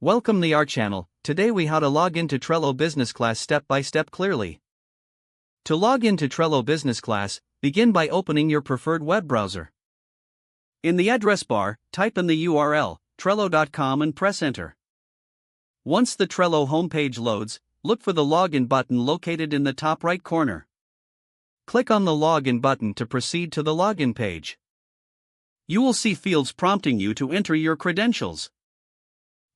Welcome to our channel. Today we how to log into Trello Business Class step by step clearly. To log into Trello Business Class, begin by opening your preferred web browser. In the address bar, type in the URL, trello.com and press enter. Once the Trello homepage loads, look for the login button located in the top right corner. Click on the login button to proceed to the login page. You will see fields prompting you to enter your credentials.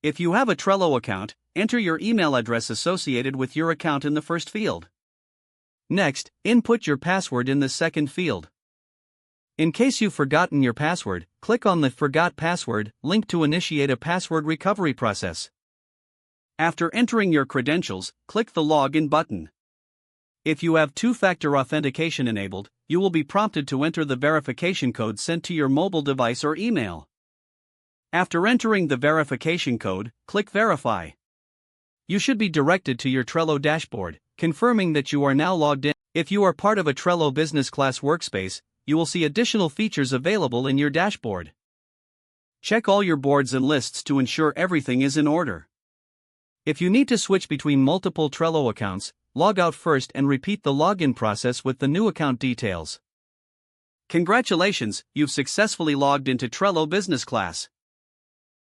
If you have a Trello account, enter your email address associated with your account in the first field. Next, input your password in the second field. In case you've forgotten your password, click on the Forgot Password link to initiate a password recovery process. After entering your credentials, click the Login button. If you have two-factor authentication enabled, you will be prompted to enter the verification code sent to your mobile device or email. After entering the verification code, click Verify. You should be directed to your Trello dashboard, confirming that you are now logged in. If you are part of a Trello Business Class workspace, you will see additional features available in your dashboard. Check all your boards and lists to ensure everything is in order. If you need to switch between multiple Trello accounts, log out first and repeat the login process with the new account details. Congratulations, you've successfully logged into Trello Business Class.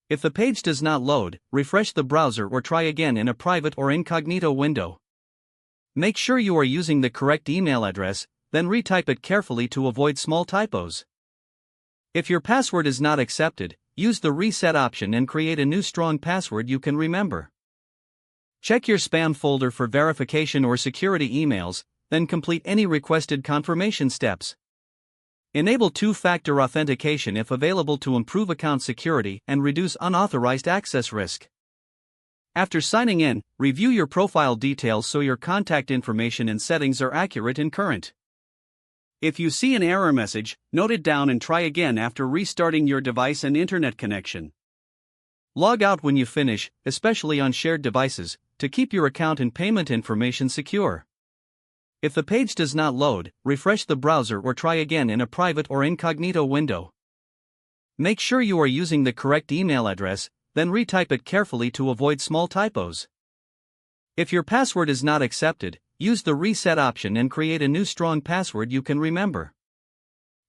If the page does not load, refresh the browser or try again in a private or incognito window. Make sure you are using the correct email address, then retype it carefully to avoid small typos. If your password is not accepted, use the reset option and create a new strong password you can remember. Check your spam folder for verification or security emails, then complete any requested confirmation steps. Enable two-factor authentication if available to improve account security and reduce unauthorized access risk. After signing in, review your profile details so your contact information and settings are accurate and current. If you see an error message, note it down and try again after restarting your device and internet connection. Log out when you finish, especially on shared devices, to keep your account and payment information secure. If the page does not load, refresh the browser or try again in a private or incognito window. Make sure you are using the correct email address, then retype it carefully to avoid small typos. If your password is not accepted, use the reset option and create a new strong password you can remember.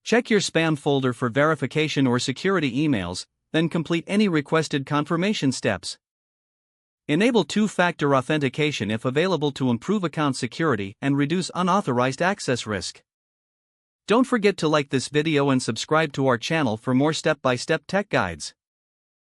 Check your spam folder for verification or security emails, then complete any requested confirmation steps. Enable two-factor authentication if available to improve account security and reduce unauthorized access risk. Don't forget to like this video and subscribe to our channel for more step-by-step tech guides.